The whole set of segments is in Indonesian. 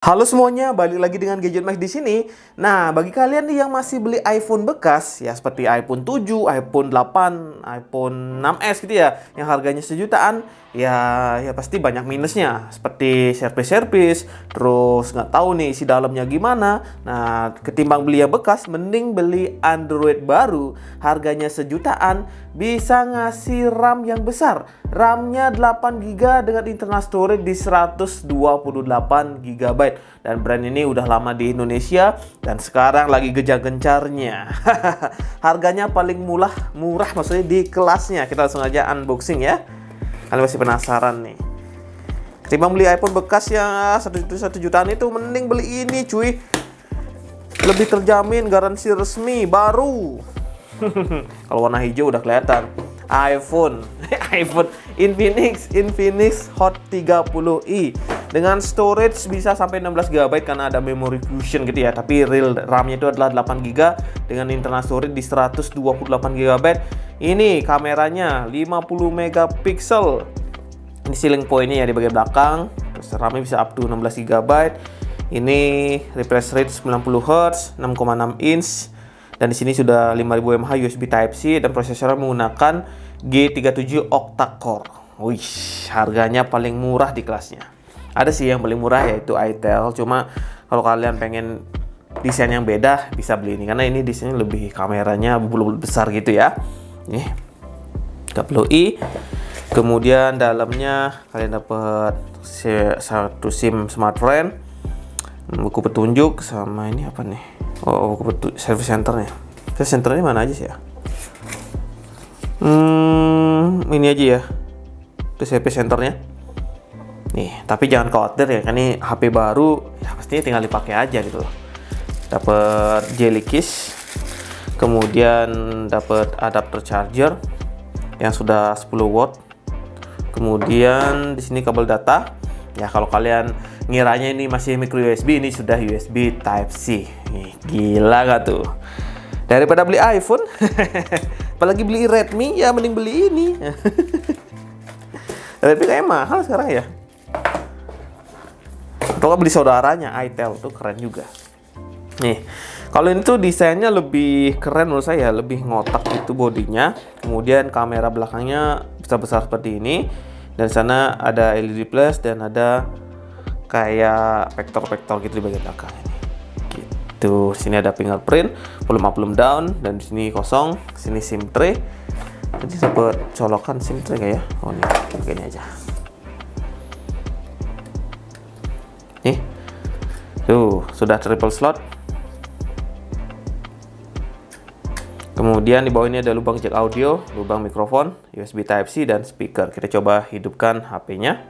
Halo semuanya, balik lagi dengan Gadget Max di sini. Nah, bagi kalian nih yang masih beli iPhone bekas, ya seperti iPhone 7, iPhone 8, iPhone 6s gitu ya, yang harganya sejutaan, ya pasti banyak minusnya, seperti servis-servis, terus nggak tahu nih isi dalamnya gimana. Nah, ketimbang beli yang bekas, mending beli Android baru, harganya sejutaan, bisa ngasih RAM yang besar. RAM-nya 8GB dengan internal storage di 128GB. Dan brand ini udah lama di Indonesia dan sekarang lagi gencar-gencarnya. Harganya paling murah maksudnya di kelasnya. Kita langsung aja unboxing ya. Kalian masih penasaran nih. Ketimbang beli iPhone bekas yang 1 jutaan itu, mending beli ini cuy. Lebih terjamin, garansi resmi, baru. Kalau warna hijau udah kelihatan. iPhone Infinix Hot 30i dengan storage bisa sampai 16GB karena ada memory fusion gitu ya, tapi real RAM-nya itu adalah 8GB dengan internal storage di 128GB. Ini kameranya 50 megapiksel. Ini ceiling point-nya ya di bagian belakang. Terus RAM-nya bisa up to 16GB. Ini refresh rate 90Hz, 6,6 inch. Dan di sini sudah 5000 mAh USB Type-C dan prosesornya menggunakan G37 octa-core. Wih, harganya paling murah di kelasnya. Ada sih yang paling murah yaitu itel, cuma kalau kalian pengen desain yang beda bisa beli ini karena ini desainnya lebih, kameranya bulu besar gitu ya. Nih, 30i. Kemudian dalamnya kalian dapat satu SIM smartphone, buku petunjuk, sama ini apa nih? Oh, service centernya. Service centernya mana aja sih ya? Ini aja ya. Itu service centernya. Nih, tapi jangan khawatir ya, kan ini HP baru, ya pastinya tinggal dipakai aja gitu loh. Dapat jelly case. Kemudian dapat adapter charger yang sudah 10 watt. Kemudian di sini kabel data. Ya kalau kalian ngiranya ini masih micro USB, ini sudah USB Type-C. Nih, gila gak tuh? Daripada beli iPhone, apalagi beli Redmi, ya mending beli ini. Redmi kayaknya mahal sekarang ya. Atau beli saudaranya, itel tuh keren juga. Nih, kalau ini tuh desainnya lebih keren menurut saya, lebih ngotak gitu bodinya. Kemudian kamera belakangnya besar-besar seperti ini. Dan sana ada LED plus dan ada kayak vektor-vektor gitu di bagian belakang ini. Gitu. Sini ada fingerprint, volume up, volume down, dan di sini kosong. Sini SIM tray. Jadi dapat colokan SIM tray kayak ya. Oh nih, begini aja. Nih. Tuh, sudah triple slot. Kemudian di bawah ini ada lubang jack audio, lubang mikrofon, USB Type-C, dan speaker. Kita coba hidupkan HP-nya.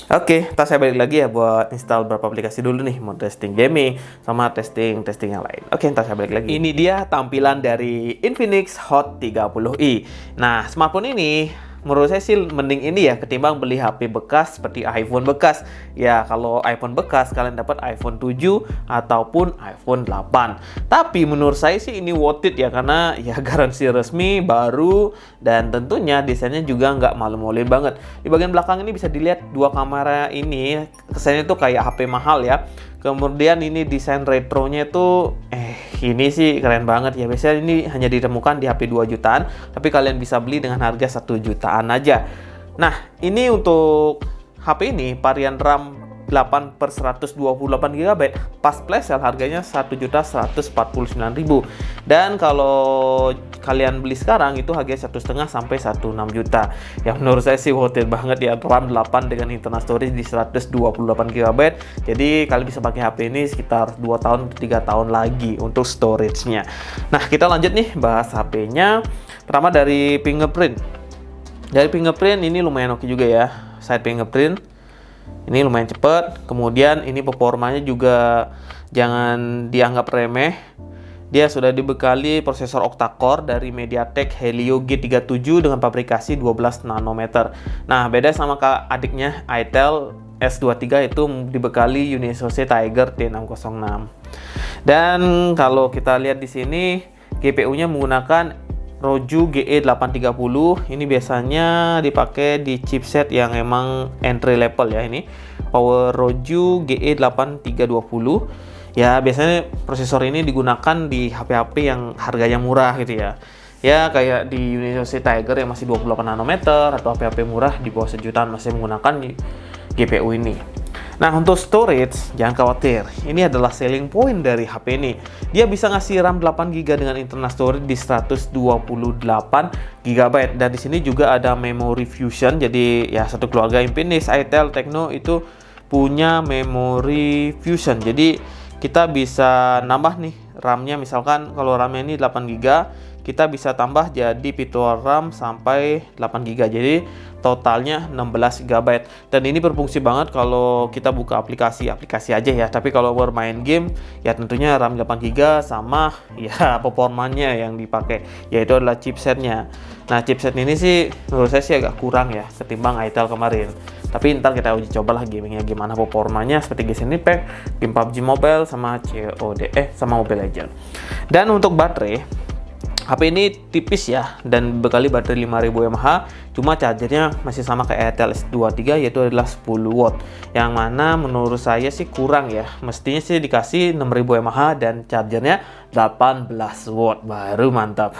Oke, ntar saya balik lagi ya buat install beberapa aplikasi dulu nih, mau testing gaming sama testing yang lain. Oke, ntar saya balik lagi. Ini dia tampilan dari Infinix Hot 30i. Nah, smartphone ini menurut saya sih mending ini ya ketimbang beli HP bekas seperti iPhone bekas. Ya kalau iPhone bekas kalian dapat iPhone 7 ataupun iPhone 8. Tapi menurut saya sih ini worth it ya karena ya garansi resmi, baru, dan tentunya desainnya juga nggak malu-maluin banget. Di bagian belakang ini bisa dilihat dua kamera ini, kesannya tuh kayak HP mahal ya. Kemudian ini desain retronya tuh ini sih keren banget ya. Biasanya ini hanya ditemukan di HP 2 jutaan, tapi kalian bisa beli dengan harga 1 jutaan aja. Nah, ini untuk HP ini varian RAM 8/128GB pas flash sale harganya 1.149.000. Dan kalau kalian beli sekarang itu harganya 1,5 sampai 1,6 juta. Ya menurut saya sih worth it banget ya, RAM 8 dengan internal storage di 128GB. Jadi kalian bisa pakai HP ini sekitar 2 tahun 3 tahun lagi untuk storage-nya. Nah, kita lanjut nih bahas HP-nya. Pertama dari fingerprint. Dari fingerprint ini lumayan oke juga ya. Side fingerprint ini lumayan cepat. Kemudian ini performanya juga jangan dianggap remeh. Dia sudah dibekali prosesor octa-core dari MediaTek Helio G37 dengan pabrikasi 12 nanometer. Nah, beda sama adiknya itel S23 itu dibekali Unisoc Tiger T606. Dan kalau kita lihat di sini GPU-nya menggunakan Roju GE830. Ini biasanya dipakai di chipset yang emang entry level ya. Ini Power Roju GE8320. Ya biasanya prosesor ini digunakan di HP-HP yang harganya murah gitu ya. Ya kayak di University Tiger yang masih 28 nanometer atau HP-HP murah di bawah sejutaan masih menggunakan GPU ini. Nah, untuk storage, jangan khawatir. Ini adalah selling point dari HP ini. Dia bisa ngasih RAM 8GB dengan internal storage di 128GB. Dan di sini juga ada memory fusion. Jadi, ya satu keluarga Infinix, Itel, Tecno itu punya memory fusion. Jadi, kita bisa nambah nih RAM-nya. Misalkan kalau RAM-nya ini 8GB, kita bisa tambah jadi virtual RAM sampai 8GB. Jadi totalnya 16GB. Dan ini berfungsi banget kalau kita buka aplikasi aja ya. Tapi kalau bermain game ya tentunya RAM 8GB sama ya performanya yang dipakai, yaitu adalah chipsetnya. Nah, chipset ini sih menurut saya sih agak kurang ya ketimbang Itel kemarin. Tapi ntar kita uji cobalah gamingnya gimana performanya, seperti Genshin Impact, game PUBG Mobile, sama COD sama Mobile Legends. Dan untuk baterai, HP ini tipis ya dan dibekali baterai 5000 mAh, cuma chargernya masih sama kayak Itel S23 yaitu adalah 10 watt. Yang mana menurut saya sih kurang ya. Mestinya sih dikasih 6000 mAh dan chargernya 18 watt baru mantap.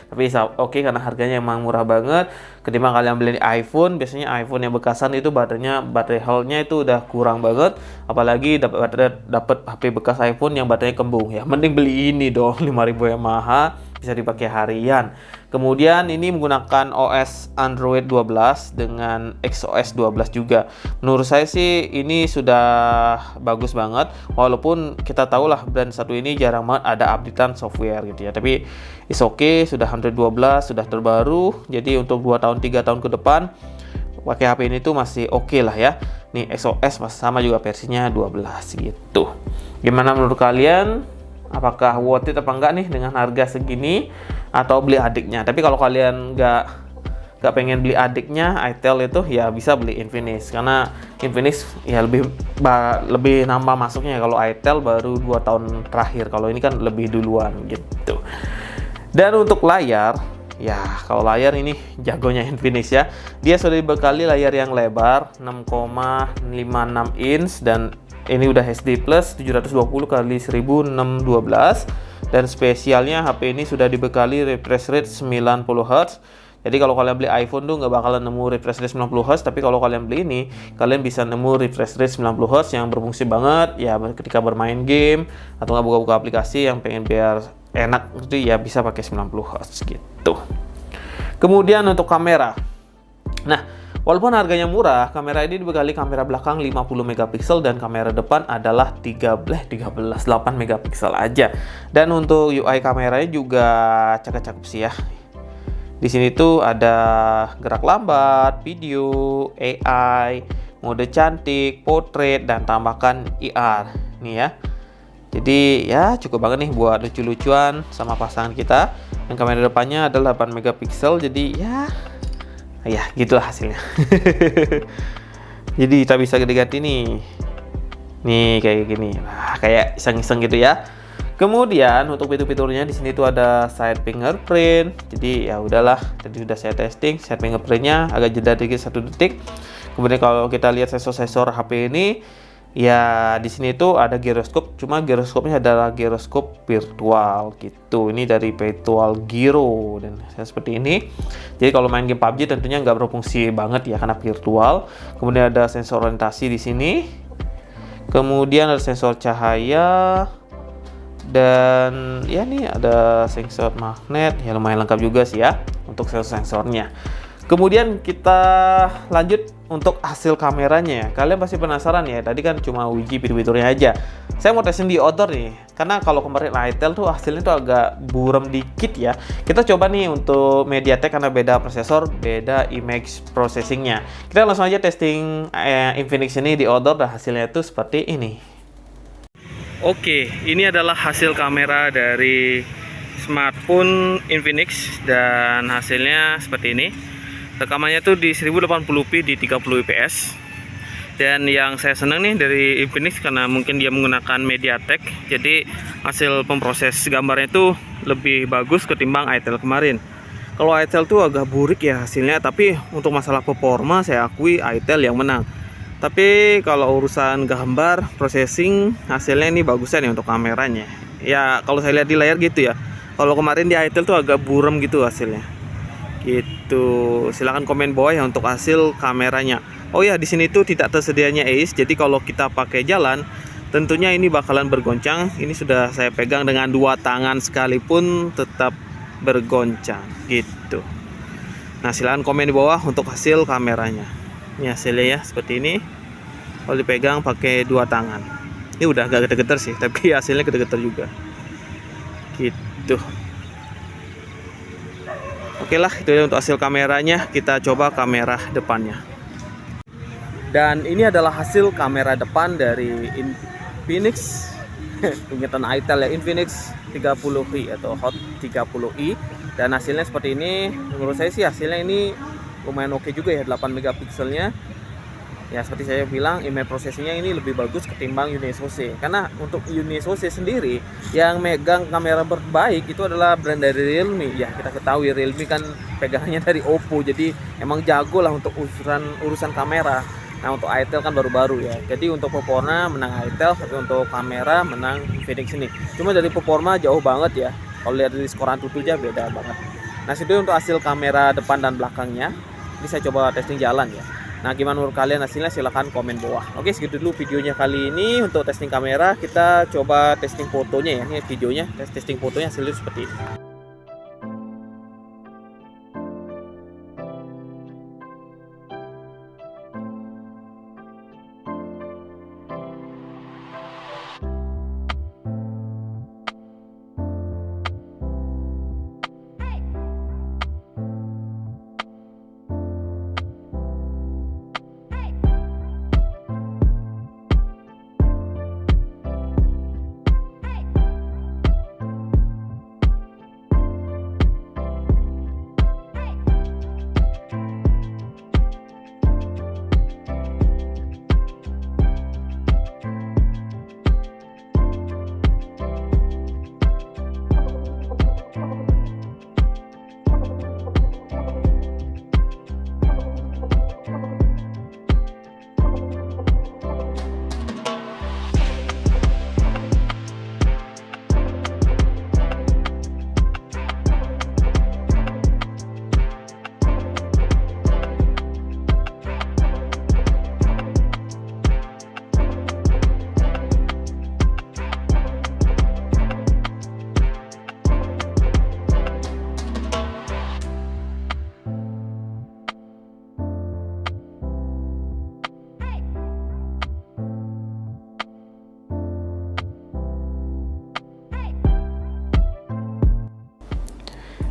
Tapi oke, karena harganya emang murah banget. Ketimbang kalian beli iPhone, biasanya iPhone yang bekasan itu baterai health-nya itu udah kurang banget. Apalagi dapat HP bekas iPhone yang baterainya kembung ya. Mending beli ini dong 5000 mAh, bisa dipakai harian. Kemudian ini menggunakan OS Android 12 dengan XOS 12 juga. Menurut saya sih ini sudah bagus banget, walaupun kita tahu lah brand satu ini jarang banget ada updatean software gitu ya. Tapi is okay, sudah Android 12, sudah terbaru. Jadi untuk 2 tahun 3 tahun ke depan pakai HP ini tuh masih oke lah ya. Nih XOS masih sama juga versinya 12 gitu. Gimana menurut kalian? Apakah worth it apa enggak nih dengan harga segini, atau beli adiknya? Tapi kalau kalian nggak pengen beli adiknya Itel itu ya bisa beli Infinix, karena Infinix ya lebih nambah masuknya. Kalau Itel baru 2 tahun terakhir, kalau ini kan lebih duluan gitu. Dan untuk layar, ya kalau layar ini jagonya Infinix ya. Dia sudah dibekali layar yang lebar 6,56 inch dan ini udah HD plus 720 x 1612, dan spesialnya HP ini sudah dibekali refresh rate 90Hz. Jadi kalau kalian beli iPhone tuh nggak bakalan nemu refresh rate 90Hz, tapi kalau kalian beli ini kalian bisa nemu refresh rate 90Hz yang berfungsi banget ya ketika bermain game atau nggak buka-buka aplikasi yang pengen biar enak gitu ya, bisa pakai 90Hz gitu. Kemudian untuk kamera, nah walaupun harganya murah, kamera ini dibekali kamera belakang 50 megapiksel dan kamera depan adalah 8 megapiksel aja. Dan untuk UI kameranya juga cakep-cakep sih ya. Di sini tuh ada gerak lambat, video, AI, mode cantik, portrait, dan tambahkan IR nih ya. Jadi ya cukup banget nih buat lucu-lucuan sama pasangan kita. Dan kamera depannya adalah 8 megapiksel, jadi ya gitulah hasilnya. Jadi kita bisa ganti-ganti nih kayak gini. Nah, kayak iseng-iseng gitu ya. Kemudian untuk fitur-fiturnya di sini tuh ada side fingerprint. Jadi ya udahlah, tadi sudah saya testing side fingerprintnya, agak jeda dikit 1 detik. Kemudian kalau kita lihat sensor-sensor HP ini, ya di sini tuh ada giroskop, cuma giroskopnya adalah giroskop virtual gitu. Ini dari Virtual Gyro dan seperti ini. Jadi kalau main game PUBG tentunya nggak berfungsi banget ya karena virtual. Kemudian ada sensor orientasi di sini. Kemudian ada sensor cahaya. Dan ya nih ada sensor magnet, ya lumayan lengkap juga sih ya untuk sensor-sensornya. Kemudian kita lanjut untuk hasil kameranya. Kalian pasti penasaran ya, tadi kan cuma uji fitur-fiturnya aja. Saya mau testing di outdoor nih, karena kalau kemarin Itel tuh hasilnya tuh agak buram dikit ya. Kita coba nih untuk MediaTek karena beda prosesor, beda image processingnya. Kita langsung aja testing Infinix ini di outdoor dan hasilnya tuh seperti ini. Oke, ini adalah hasil kamera dari smartphone Infinix dan hasilnya seperti ini. Rekamannya tuh di 1080p di 30 fps. Dan yang saya senang nih dari Infinix karena mungkin dia menggunakan MediaTek, jadi hasil pemproses gambarnya itu lebih bagus ketimbang itel kemarin. Kalau itel tuh agak burik ya hasilnya, tapi untuk masalah performa saya akui itel yang menang. Tapi kalau urusan gambar, processing, hasilnya ini bagusan ya untuk kameranya. Ya kalau saya lihat di layar gitu ya. Kalau kemarin di itel tuh agak buram gitu hasilnya. Gitu. Silahkan komen bawah ya untuk hasil kameranya. Oh ya, di sini tuh tidak tersedianya ACE. Jadi kalau kita pakai jalan, tentunya ini bakalan bergoncang. Ini sudah saya pegang dengan dua tangan sekalipun tetap bergoncang gitu. Nah, silahkan komen di bawah untuk hasil kameranya. Ini hasilnya ya seperti ini. Kalau dipegang pakai dua tangan. Ini udah agak geter-geter sih, tapi hasilnya geter-geter juga. Gitu. Oke lah, itu ya untuk hasil kameranya. Kita coba kamera depannya. Dan ini adalah hasil kamera depan dari Infinix pengingitan itel ya, Infinix 30i atau Hot 30i. Dan hasilnya seperti ini. Menurut saya sih hasilnya ini lumayan oke juga ya, 8 megapikselnya. Ya seperti saya bilang, image processingnya ini lebih bagus ketimbang UniSoC. Karena untuk UniSoC sendiri yang megang kamera terbaik itu adalah brand dari Realme. Ya kita ketahui Realme kan pegangannya dari Oppo, jadi emang jago lah untuk urusan kamera. Nah untuk itel kan baru-baru ya, jadi untuk performa menang itel, tapi untuk kamera menang Infinix ini. Cuma dari performa jauh banget ya, kalau lihat dari skor Antutu aja beda banget. Nah itu untuk hasil kamera depan dan belakangnya. Ini saya coba testing jalan ya. Nah gimana menurut kalian hasilnya, silahkan komen bawah. Oke, segitu dulu videonya kali ini untuk testing kamera. Kita coba testing fotonya ya, ini videonya testing fotonya hasilnya seperti ini.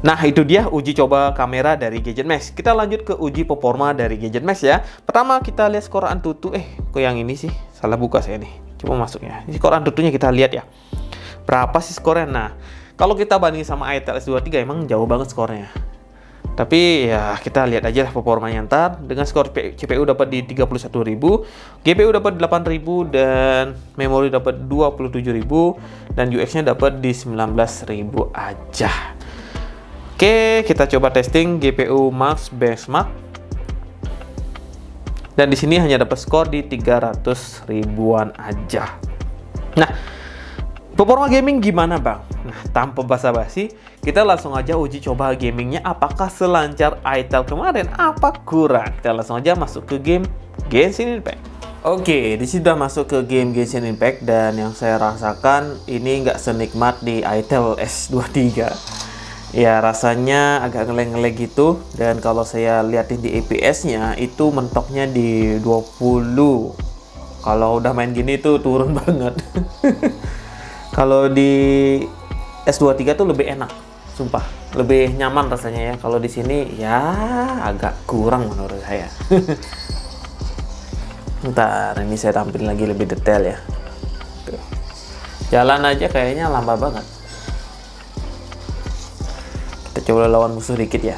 Nah itu dia uji coba kamera dari Gadget Max. Kita lanjut ke uji performa dari Gadget Max ya. Pertama kita lihat skor Antutu. Kok yang ini sih? Salah buka saya nih. Coba masuknya. Ini skor Antutunya kita lihat ya. Berapa sih skornya? Nah, kalau kita bandingin sama itel S23 emang jauh banget skornya. Tapi ya kita lihat aja lah performanya ntar. Dengan skor CPU dapat di 31.000, GPU dapat 8.000 dan memori dapat 27.000 dan UX-nya dapat di 19.000 aja. Oke, kita coba testing GPU Max Benchmark. Dan di sini hanya dapat skor di 300 ribuan aja. Nah, performa gaming gimana, Bang? Nah, tanpa basa-basi, kita langsung aja uji coba gamingnya apakah selancar itel kemarin, apa kurang. Kita langsung aja masuk ke game Genshin Impact. Oke, di sini sudah masuk ke game Genshin Impact dan yang saya rasakan ini nggak senikmat di itel S23. Ya rasanya agak ngelag gitu, dan kalau saya liatin di FPS-nya itu mentoknya di 20. Kalau udah main gini tuh turun banget. Kalau di S23 tuh lebih enak, sumpah, lebih nyaman rasanya ya. Kalau di sini ya agak kurang menurut saya. Ntar ini saya tampilin lagi lebih detail ya. Tuh. Jalan aja kayaknya lambat banget. Kita coba lawan musuh dikit ya.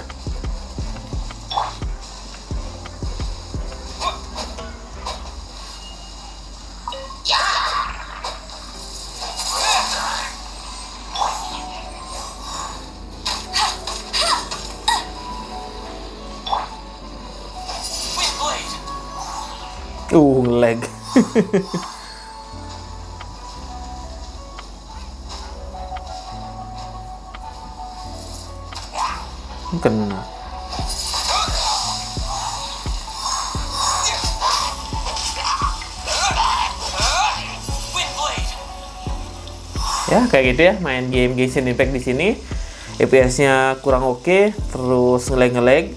Lag. Kena. Ya kayak gitu ya main game Genshin Impact di sini. FPS-nya kurang oke, terus ngelag.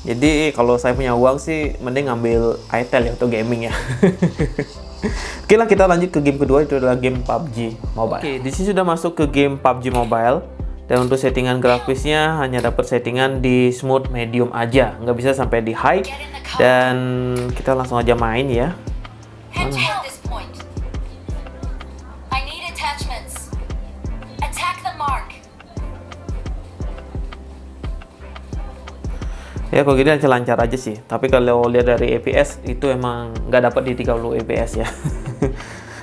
Jadi kalau saya punya uang sih mending ngambil itel ya untuk gaming ya. Oke lah, kita lanjut ke game kedua, itu adalah game PUBG Mobile. Oke, di sini sudah masuk ke game PUBG Mobile. Dan untuk settingan grafisnya hanya dapat settingan di smooth medium aja, nggak bisa sampai di high. Dan kita langsung aja main ya. Ya kalau gini lancar-lancar aja sih. Tapi kalau lihat dari FPS itu emang nggak dapat di 30 FPS ya.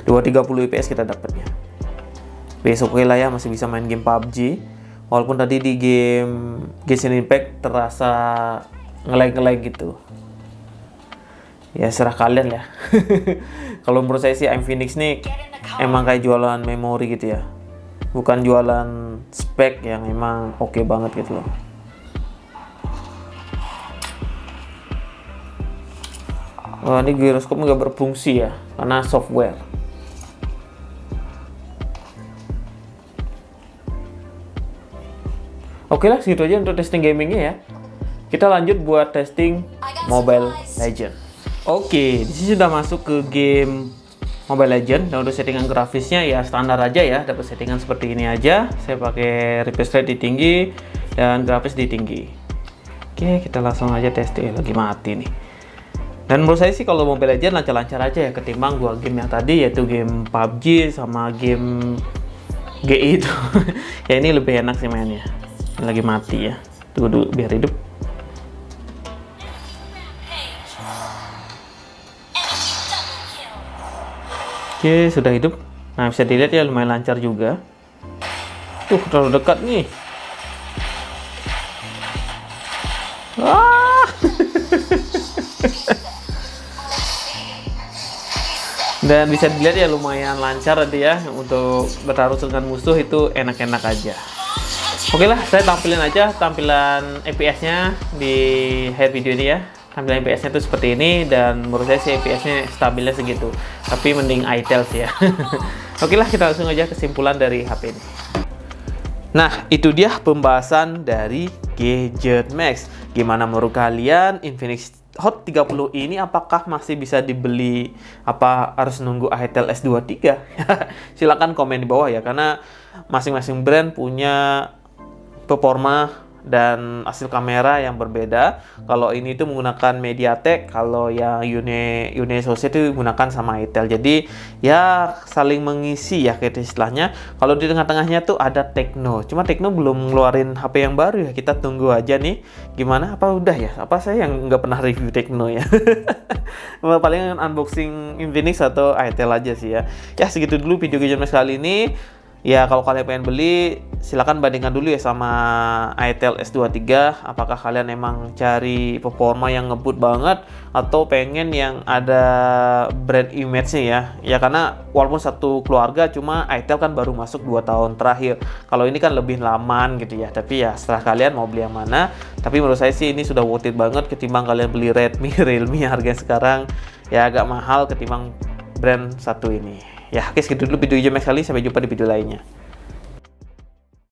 230 FPS kita dapatnya. Besok oke lah ya, masih bisa main game PUBG. Walaupun tadi di game Genshin Impact terasa nge-lag gitu. Ya serah kalian ya. Kalau menurut saya sih Phoenix nih emang kayak jualan memori gitu ya. Bukan jualan spek yang emang oke banget gitu loh. Wah, ini giroskop nggak berfungsi ya, karena software. Oke lah, segitu aja untuk testing gamingnya ya. Kita lanjut buat testing Mobile Legend. Oke, di sini sudah masuk ke game Mobile Legend. Dan untuk settingan grafisnya ya standar aja ya, dapat settingan seperti ini aja. Saya pakai refresh rate di tinggi dan grafis di tinggi. Oke, kita langsung aja testing. Lagi mati nih. Dan menurut saya sih kalau Mobile Legends lancar-lancar aja ya ketimbang dua game yang tadi, yaitu game PUBG sama game GI itu. Ya ini lebih enak sih mainnya. Ini lagi mati ya. Tunggu dulu biar hidup. Oke, sudah hidup. Nah, bisa dilihat ya lumayan lancar juga. Terlalu dekat nih. Wah. Dan bisa dilihat ya lumayan lancar tadi ya, untuk bertaruh dengan musuh itu enak-enak aja. Oke lah, saya tampilin aja tampilan FPS-nya di head video ini ya. Tampilan FPS-nya itu seperti ini, dan menurut saya sih FPS-nya stabilnya segitu. Tapi mending itel sih ya. Oke lah, kita langsung aja kesimpulan dari HP ini. Nah, itu dia pembahasan dari Gadget Max. Gimana menurut kalian Infinix Hot 30 ini apakah masih bisa dibeli? Apa harus nunggu itel S23? Silahkan komen di bawah ya, karena masing-masing brand punya performa dan hasil kamera yang berbeda. Kalau ini tuh menggunakan MediaTek, kalau yang Unisoc itu menggunakan sama itel. Jadi ya saling mengisi ya kayak istilahnya. Kalau di tengah-tengahnya tuh ada Tecno. Cuma Tecno belum ngeluarin HP yang baru ya. Kita tunggu aja nih. Gimana? Apa udah ya? Apa saya yang nggak pernah review Tecno ya? Paling unboxing Infinix atau itel aja sih ya. Ya segitu dulu video Gadget Max kali ini. Ya kalau kalian pengen beli silakan bandingkan dulu ya sama itel S23. Apakah kalian emang cari performa yang ngebut banget atau pengen yang ada brand image-nya ya. Ya karena walaupun satu keluarga, cuma itel kan baru masuk 2 tahun terakhir. Kalau ini kan lebih laman gitu ya. Tapi ya setelah kalian mau beli yang mana. Tapi menurut saya sih ini sudah worth it banget ketimbang kalian beli Redmi, Realme harganya sekarang ya agak mahal ketimbang brand satu ini. Ya, oke segitu dulu video Gadget Max kali. Sampai jumpa di video lainnya.